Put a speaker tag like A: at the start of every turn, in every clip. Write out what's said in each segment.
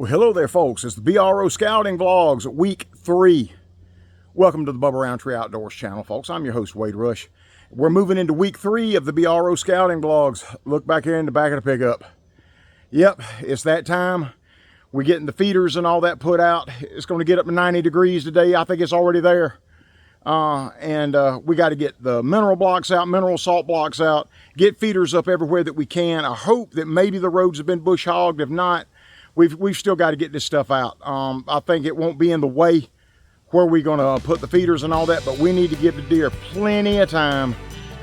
A: Well, hello there, folks. It's the B.R.O Scouting Vlogs, week 3. Welcome to the Bubba Roundtree Outdoors channel, folks. I'm your host, Wade Rush. We're moving into week 3 of the B.R.O Scouting Vlogs. Look back here in the back of the pickup. Yep, it's that time. We're getting the feeders and all that put out. It's going to get up to 90 degrees today. I think it's already there. We got to get the mineral blocks out, mineral salt blocks out, get feeders up everywhere that we can. I hope that maybe the roads have been bush hogged. If not, we've still got to get this stuff out. I think it won't be in the way where we're going to put the feeders and all that, but we need to give the deer plenty of time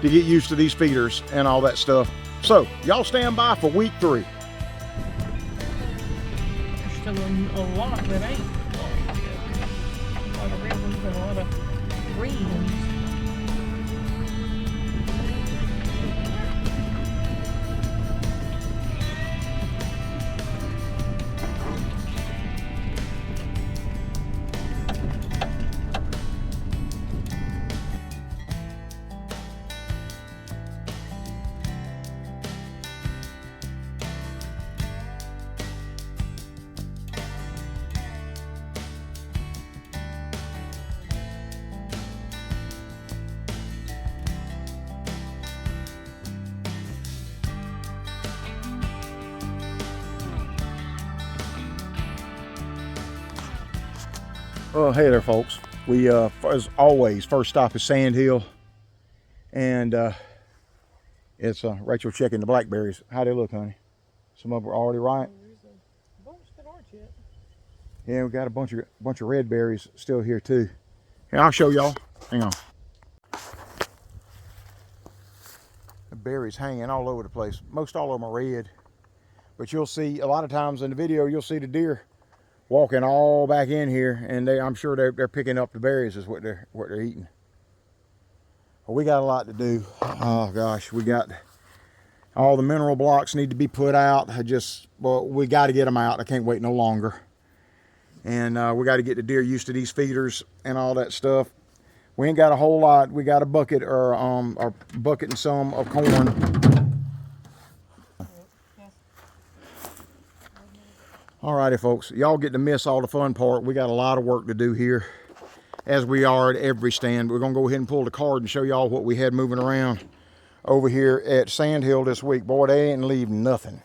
A: to get used to these feeders and all that stuff. So y'all stand by for week 3.
B: There's still a lot that ain't. A lot of red ones and a lot of green ones.
A: Well, hey there, folks. We, as always, first stop is Sand Hill. And it's Rachel checking the blackberries. How they look, honey? Some of them are already ripe.
B: There's a bunch that aren't yet.
A: Yeah, we got a bunch of red berries still here too. Here, I'll show y'all. Hang on. The berries hanging all over the place. Most all of them are red. But you'll see, a lot of times in the video, you'll see the deer walking all back in here, and I'm sure they're picking up the berries is what they're eating. Well, we got a lot to do. Oh gosh, we got all the mineral blocks need to be put out. We got to get them out. I can't wait no longer. And we got to get the deer used to these feeders and all that stuff. We ain't got a whole lot. We got a bucket or a bucket and some of corn. Alrighty, folks, y'all get to miss all the fun part. We got a lot of work to do here, as we are at every stand. We're gonna go ahead and pull the card and show y'all what we had moving around over here at Sand Hill this week. Boy, they ain't leaving nothing.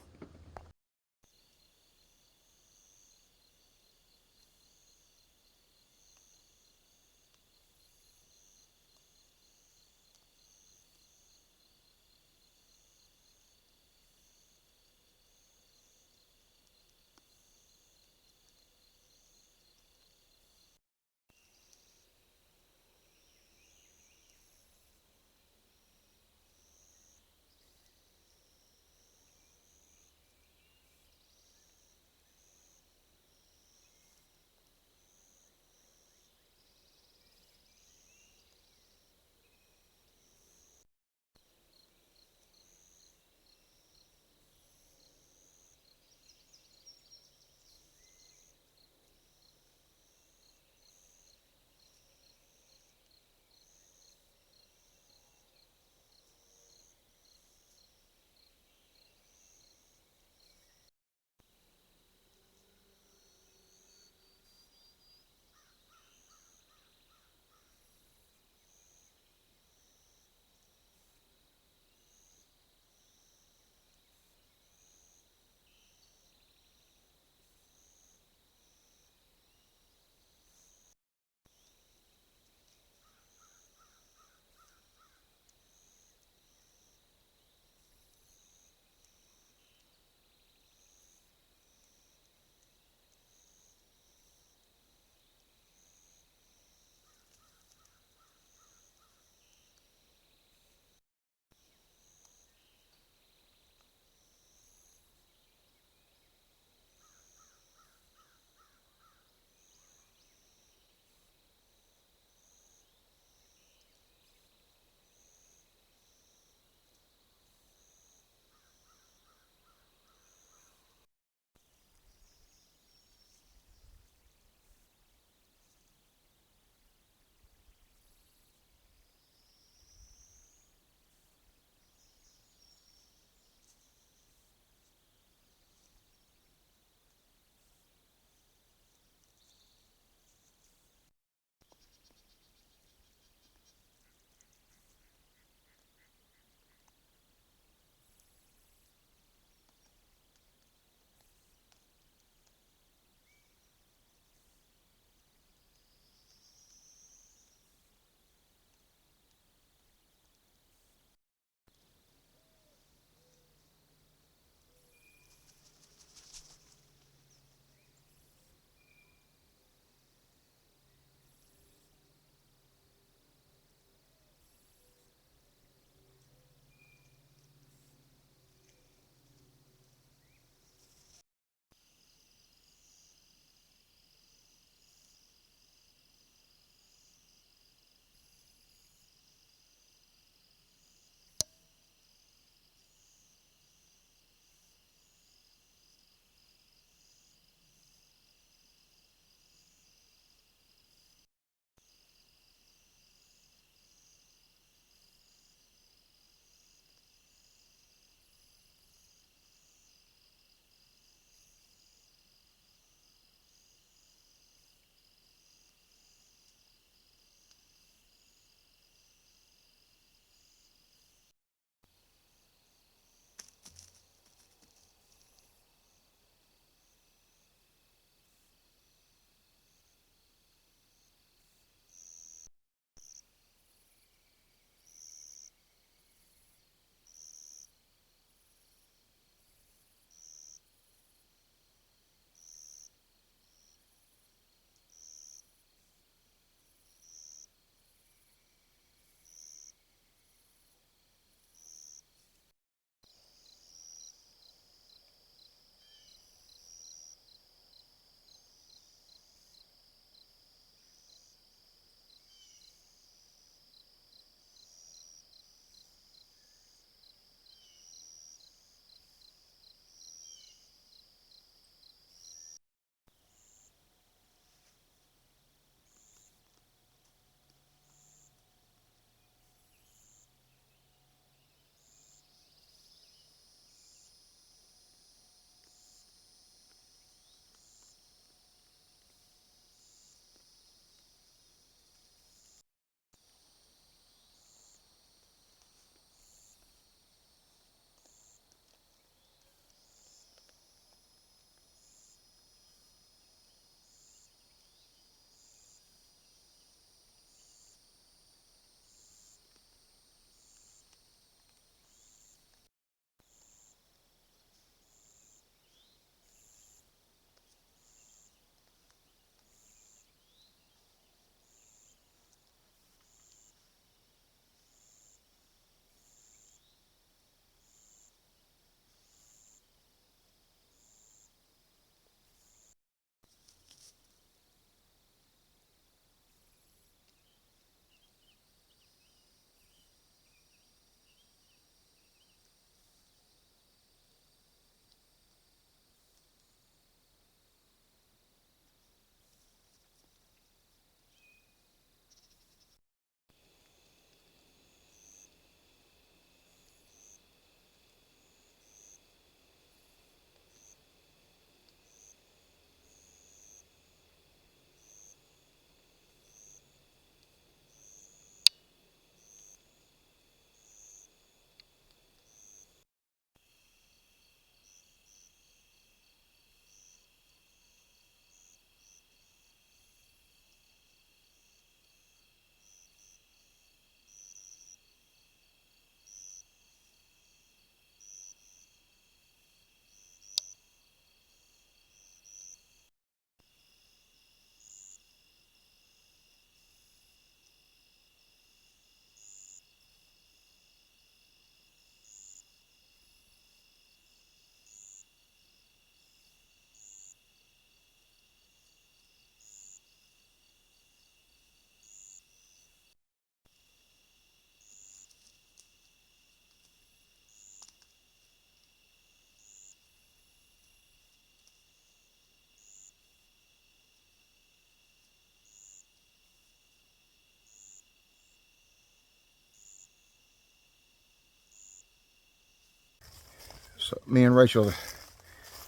A: So me and Rachel,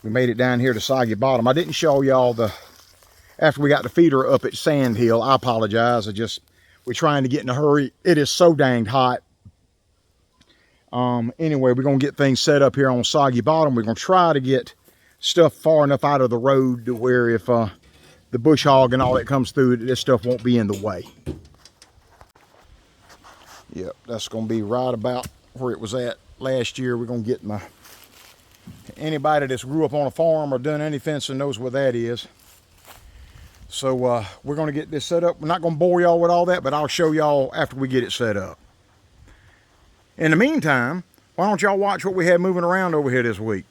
A: we made it down here to Soggy Bottom. I didn't show y'all after we got the feeder up at Sand Hill. I apologize. We're trying to get in a hurry. It is so dang hot. Anyway, we're going to get things set up here on Soggy Bottom. We're going to try to get stuff far enough out of the road to where if the bush hog and all that comes through, this stuff won't be in the way. Yep, that's going to be right about where it was at last year. We're going to get anybody that's grew up on a farm or done any fencing knows where that is. So we're going to get this set up. We're not going to bore y'all with all that, but I'll show y'all after we get it set up. In the meantime, why don't y'all watch what we have moving around over here this week?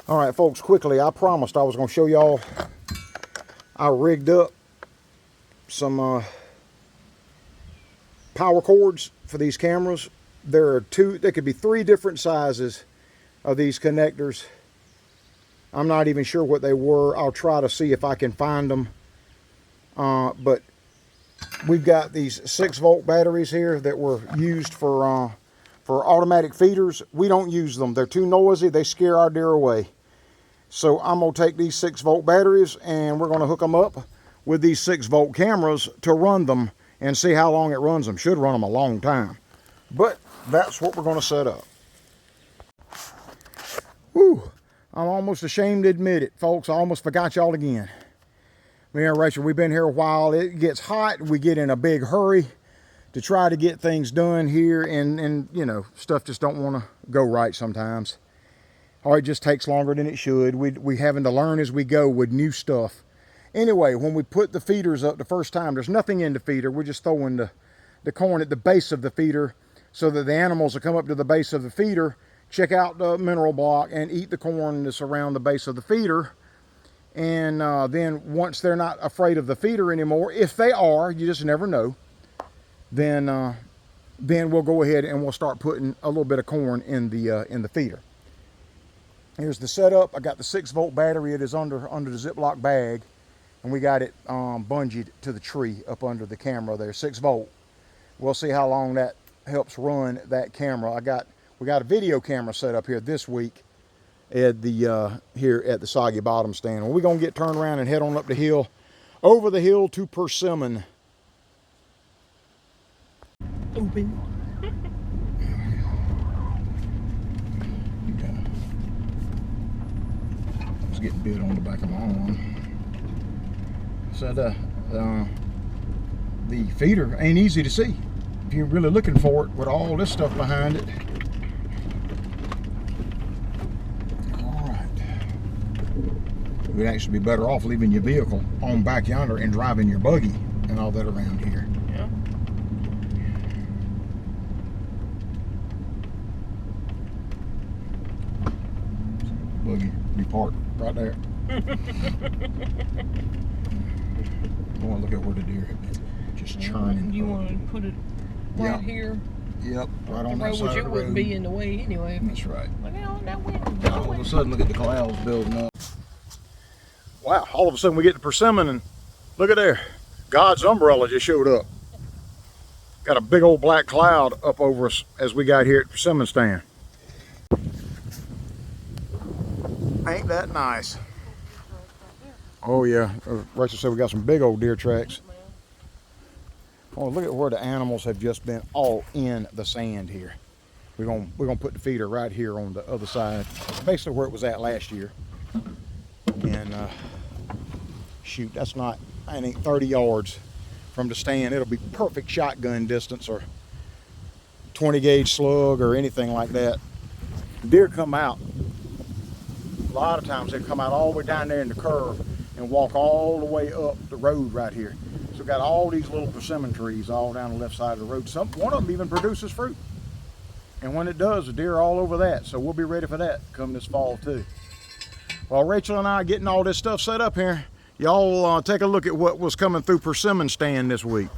A: All right, folks, quickly, I promised I was going to show y'all. I rigged up some power cords for these cameras. There could be 3 different sizes of these connectors. I'm not even sure what they were. I'll try to see if I can find them. But we've got these 6-volt batteries here that were used for automatic feeders. We don't use them. They're too noisy. They scare our deer away. So I'm going to take these 6-volt batteries and we're going to hook them up with these 6-volt cameras to run them and see how long it runs them. Should run them a long time. But that's what we're going to set up. Whew. I'm almost ashamed to admit it, folks. I almost forgot y'all again. Me and Rachel, we've been here a while. It gets hot. We get in a big hurry to try to get things done here. And you know, stuff just don't want to go right sometimes. Or it just takes longer than it should. We having to learn as we go with new stuff. Anyway, when we put the feeders up the first time, there's nothing in the feeder. We're just throwing the corn at the base of the feeder so that the animals will come up to the base of the feeder, check out the mineral block, and eat the corn that's around the base of the feeder. And then once they're not afraid of the feeder anymore, if they are, you just never know, then we'll go ahead and we'll start putting a little bit of corn in the feeder. Here's the setup. I got the 6-volt battery. It is under the Ziploc bag, and we got it bungeed to the tree up under the camera there. 6-volt. We'll see how long that helps run that camera. We got a video camera set up here this week at here at the Soggy Bottom stand. Well, we're gonna get turned around and head on up the hill, over the hill to Persimmon.
B: Open.
A: It's getting bit on the back of my arm. So the feeder ain't easy to see if you're really looking for it with all this stuff behind it. All right. We'd actually be better off leaving your vehicle on back yonder and driving your buggy and all that around here.
B: Yeah.
A: Buggy be parked right there. I want to look at where the deer have been just churning.
B: You want to put it right here?
A: Yep, right on that side of the road.
B: Which it wouldn't be in the way anyway.
A: That's right.
B: Look at that wind.
A: Now, all of a sudden, look at the clouds building up. Wow, all of a sudden we get to Persimmon and look at there. God's umbrella just showed up. Got a big old black cloud up over us as we got here at Persimmon stand. Ain't that nice? Oh yeah, Rachel said we got some big old deer tracks. Oh, look at where the animals have just been all in the sand here. We're gonna put the feeder right here on the other side, basically where it was at last year. And shoot, that ain't 30 yards from the stand. It'll be perfect shotgun distance or 20 gauge slug or anything like that. Deer come out. A lot of times they come out all the way down there in the curve and walk all the way up the road right here. So we've got all these little persimmon trees all down the left side of the road. One of them even produces fruit. And when it does, the deer are all over that. So we'll be ready for that come this fall too. While Rachel and I are getting all this stuff set up here, y'all take a look at what was coming through Persimmon stand this week.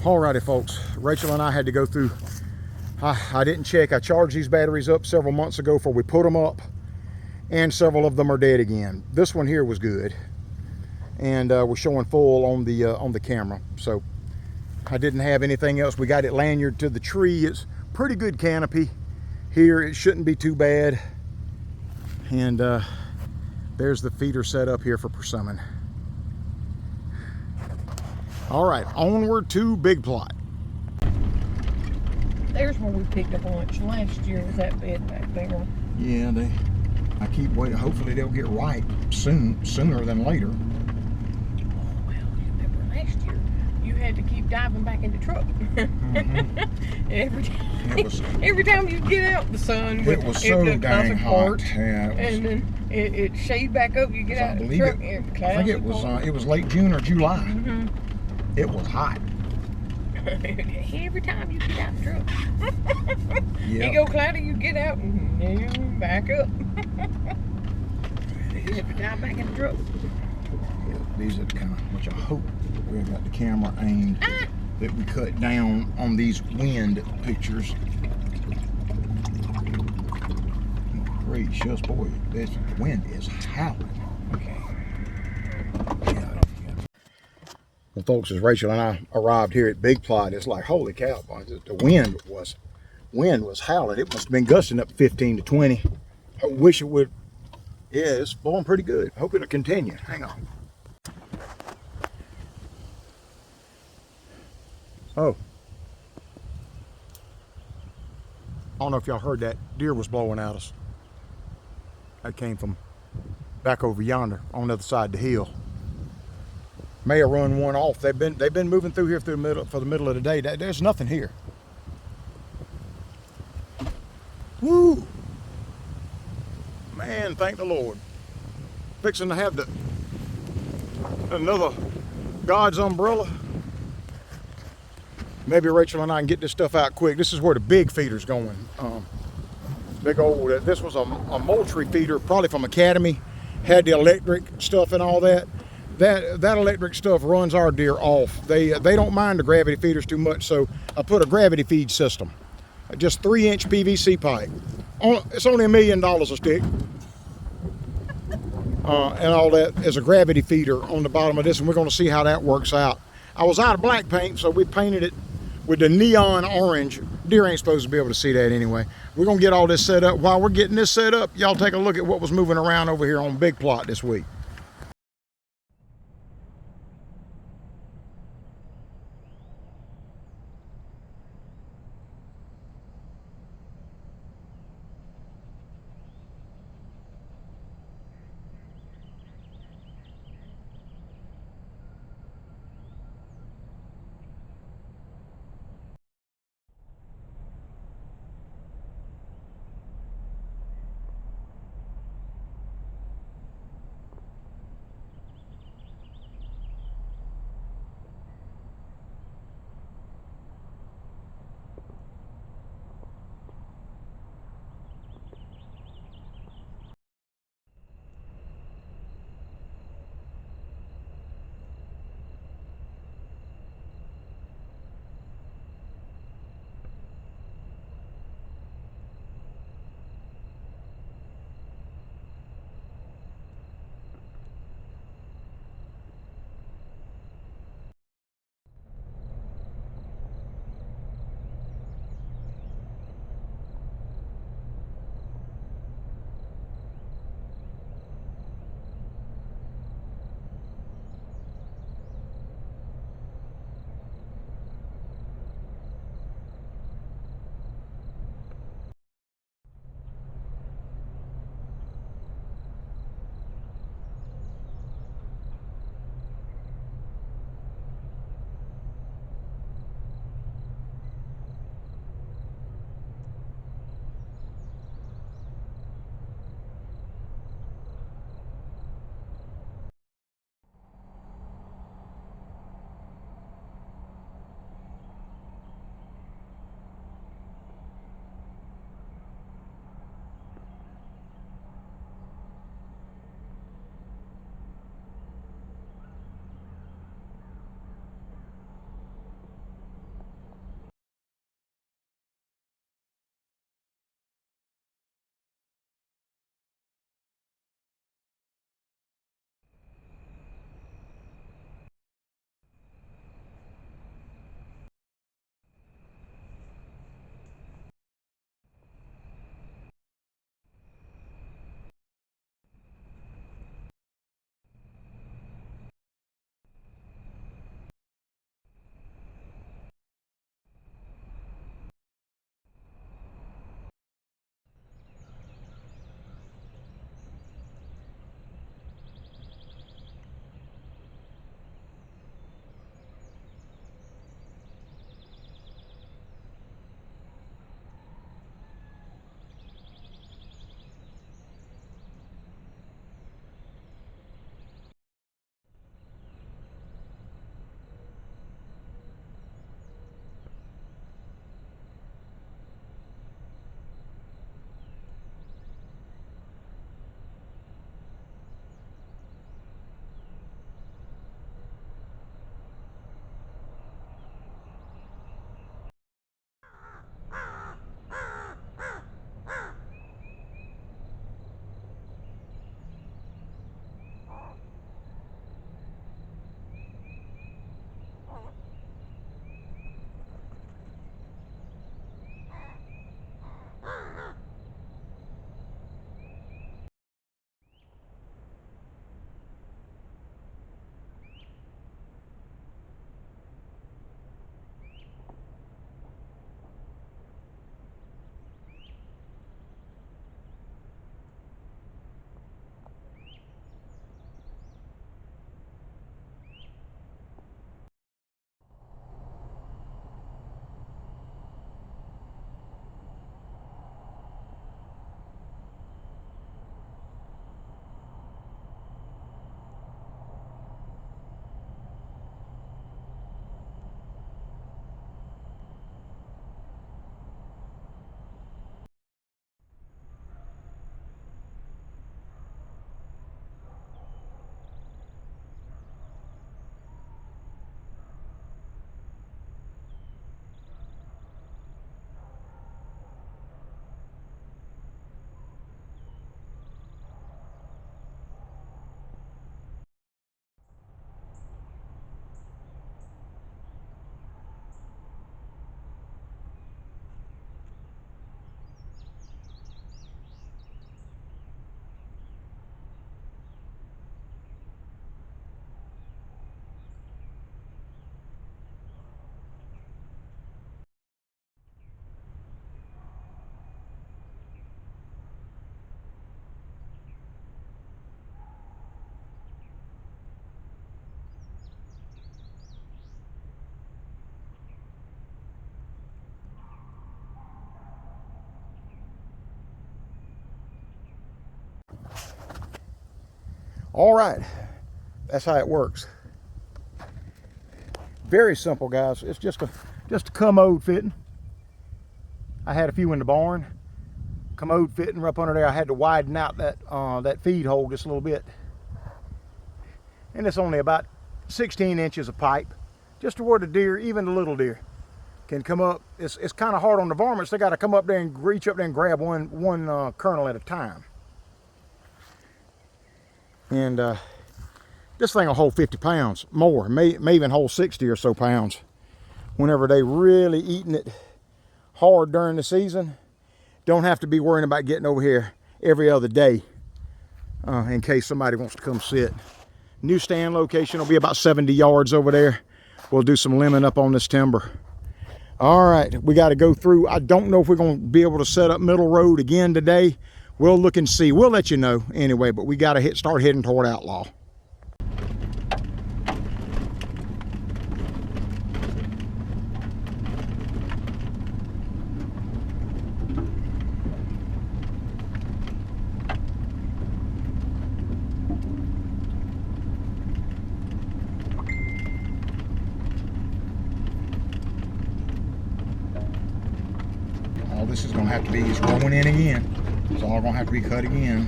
A: Alrighty, folks. Rachel and I had to go through. I didn't check. I charged these batteries up several months ago before we put them up, and several of them are dead again. This one here was good, and we're showing full on the camera. So I didn't have anything else. We got it lanyard to the tree. It's pretty good canopy here. It shouldn't be too bad. And there's the feeder set up here for Persimmon. All right, onward to Big Plot.
B: There's where we picked up lunch last year. Was that bed back there?
A: Yeah, I keep waiting. Hopefully they'll get ripe sooner than later.
B: Oh, well, you remember last year you had to keep diving back in the truck. Every time you get out, the sun
A: was so dang hot. Yeah,
B: and then it shade back up. You get out of the truck.
A: I think it was late June or July.
B: Mm-hmm.
A: It was hot.
B: Every time you get out the truck.
A: Yep.
B: You go cloudy, you get out and you back up. You have to dive back in the truck.
A: Yeah, these are the kind of, which I hope we've got the camera aimed that we cut down on these wind pictures. Gracious, boy, this wind is howling.
B: Okay.
A: Yeah. Well, folks, as Rachel and I arrived here at Big Plot, it's like, holy cow, boy, the wind was howling. It must have been gusting up 15 to 20. I wish it would. Yeah, it's blowing pretty good. Hope it'll continue. Hang on. Oh. I don't know if y'all heard that. Deer was blowing at us. That came from back over yonder on the other side of the hill. May have run one off. They've been moving through here for the middle of the day. There's nothing here. Woo! Man, thank the Lord. Fixing to have another God's umbrella. Maybe Rachel and I can get this stuff out quick. This is where the big feeder's going. Big old. This was a moultrie feeder, probably from Academy. Had the electric stuff and all that. That electric stuff runs our deer off. They don't mind the gravity feeders too much, so I put a gravity feed system. Just 3-inch PVC pipe. It's only $1 million a stick. And all that is a gravity feeder on the bottom of this, and we're going to see how that works out. I was out of black paint, so we painted it with the neon orange. Deer ain't supposed to be able to see that anyway. We're going to get all this set up. While we're getting this set up, y'all take a look at what was moving around over here on Big Plot this week. All right, that's how it works. Very simple, guys. It's just a commode fitting. I had a few in the barn. Commode fitting up under there. I had to widen out that feed hole just a little bit, and it's only about 16 inches of pipe, just to where the deer, even the little deer, can come up. It's kind of hard on the varmints. They got to come up there and reach up there and grab one kernel at a time. And this thing will hold 50 pounds more, may even hold 60 or so pounds whenever they really eating it hard during the season. Don't have to be worrying about getting over here every other day in case somebody wants to come sit. New stand location will be about 70 yards over there. We'll do some limbing up on this timber. All right, we got to go through. I don't know if we're going to be able to set up middle road again today. We'll look and see. We'll let you know anyway, but we got to start heading toward Outlaw. All this is going to have to be is going in again. It's all going to have to be cut again.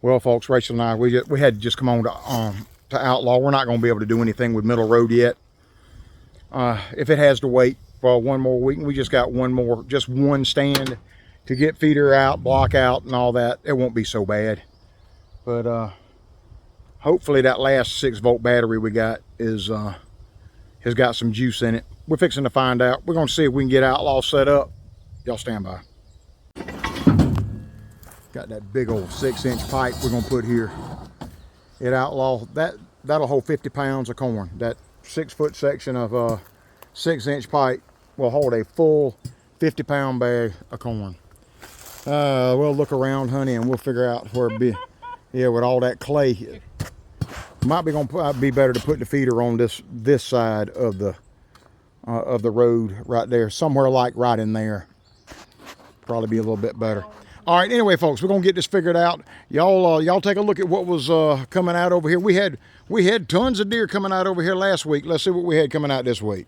A: Well, folks, Rachel and I, we had to just come on to Outlaw. We're not going to be able to do anything with middle road yet. If it has to wait for one more week, we just got just one stand to get feeder out, block out, and all that. It won't be so bad. But hopefully that last 6-volt battery we got has got some juice in it. We're fixing to find out. We're going to see if we can get Outlaw set up. Y'all stand by. Got that big old 6-inch pipe we're going to put here at Outlaw. That'll hold 50 pounds of corn. That 6-foot section of 6-inch pipe will hold a full 50-pound bag of corn. We'll look around, honey, and we'll figure out where it be. Yeah, with all that clay, might be better to put the feeder on this side of the road right there, somewhere like right in there. Probably be a little bit better. All right, anyway, folks, we're gonna get this figured out. Y'all take a look at what was coming out over here. We had tons of deer coming out over here last week. Let's see what we had coming out this week.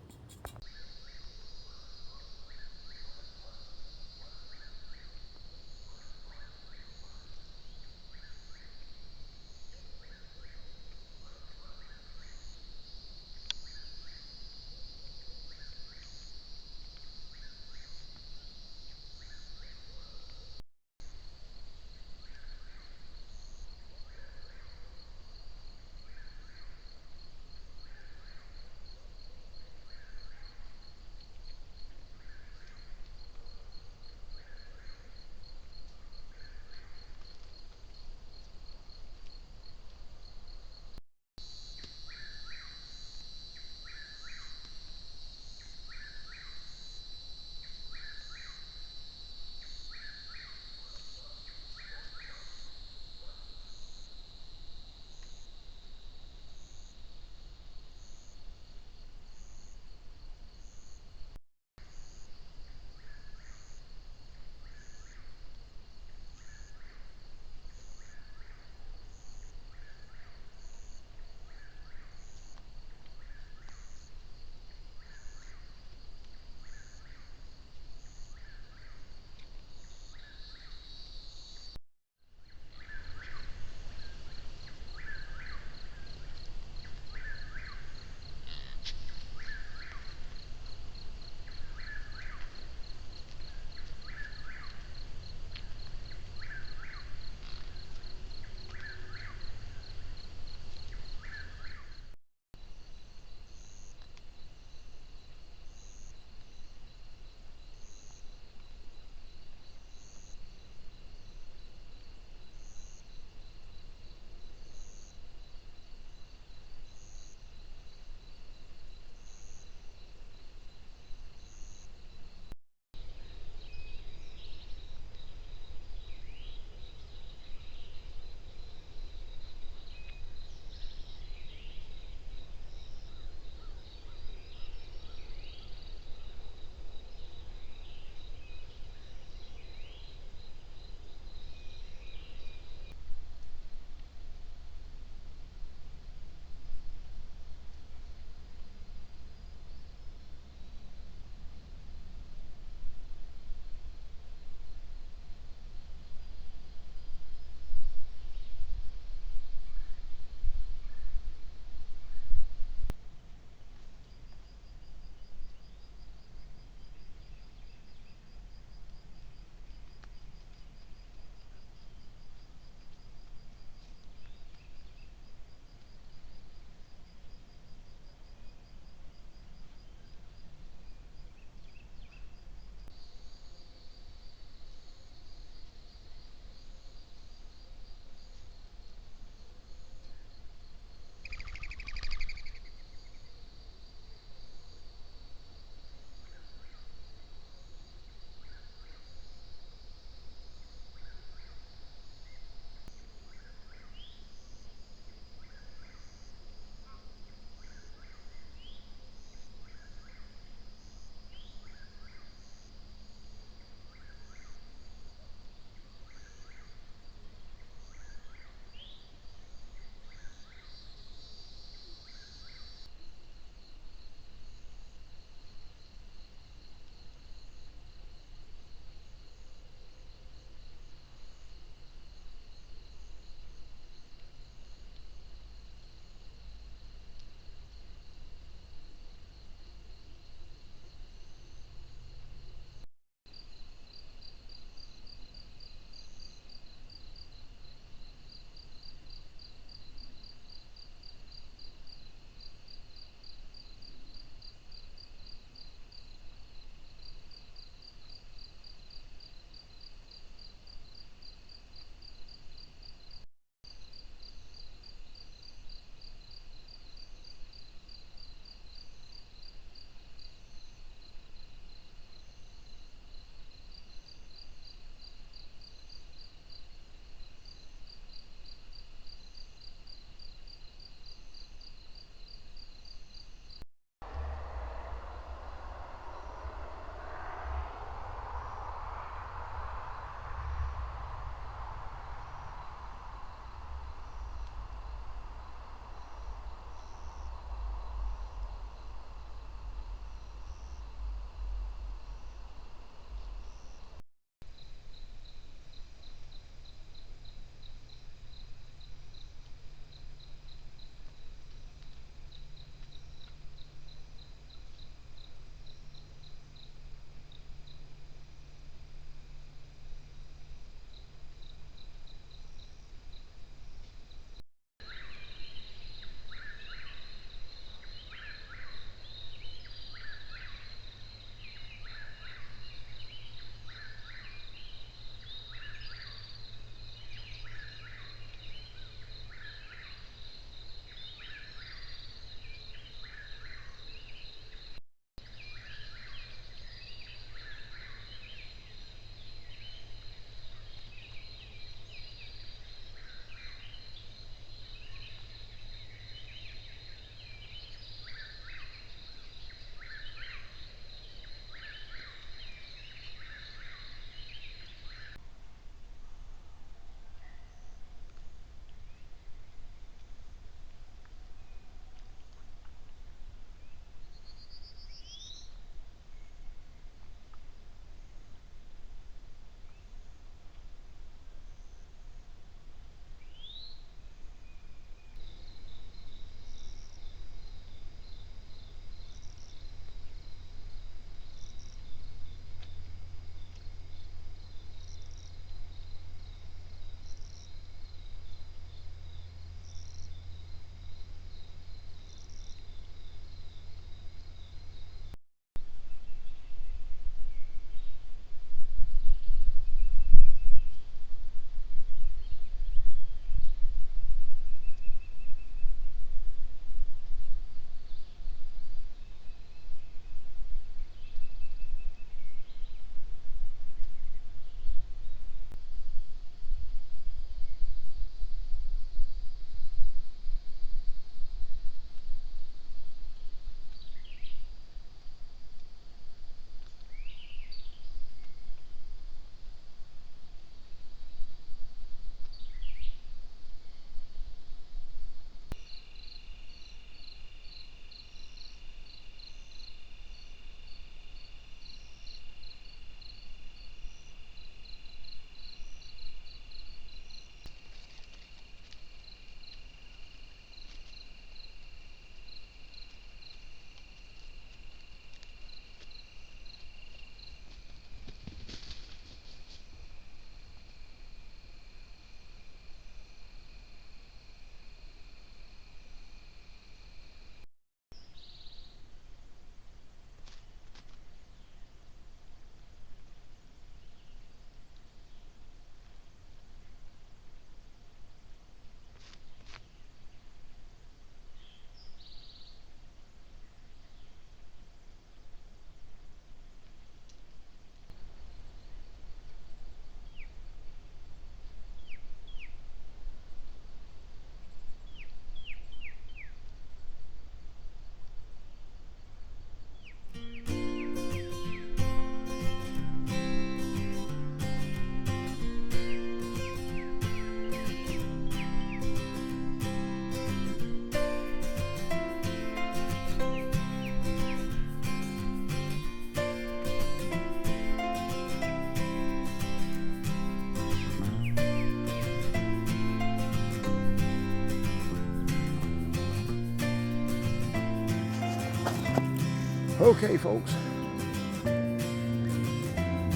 A: Okay, folks.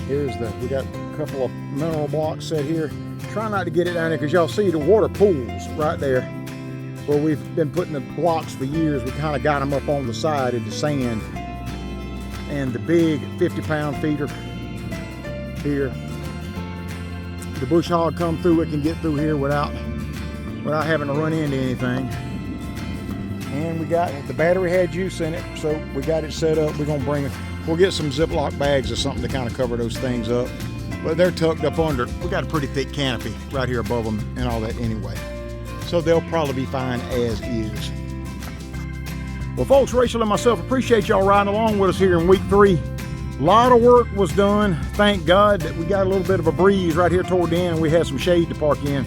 A: We got a couple of mineral blocks set here. Try not to get it down there because y'all see the water pools right there where we've been putting the blocks for years. We kind of got them up on the side of the sand. And the big 50-pound feeder here, the bush hog come through, it can get through here without having to run into anything. And we got the battery had juice in it, so we got it set up. We'll get some Ziploc bags or something to kind of cover those things up. But they're tucked up under. We got a pretty thick canopy right here above them and all that anyway. So they'll probably be fine as is. Well, folks, Rachel and myself appreciate y'all riding along with us here in week 3. A lot of work was done. Thank God that we got a little bit of a breeze right here toward the end and we had some shade to park in.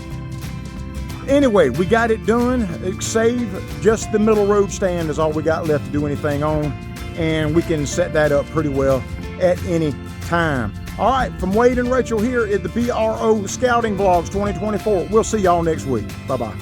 A: Anyway, we got it done. Save just the middle road stand is all we got left to do anything on. And we can set that up pretty well at any time. All right, from Wade and Rachel here at the B.R.O Scouting Vlogs 2024. We'll see y'all next week. Bye-bye.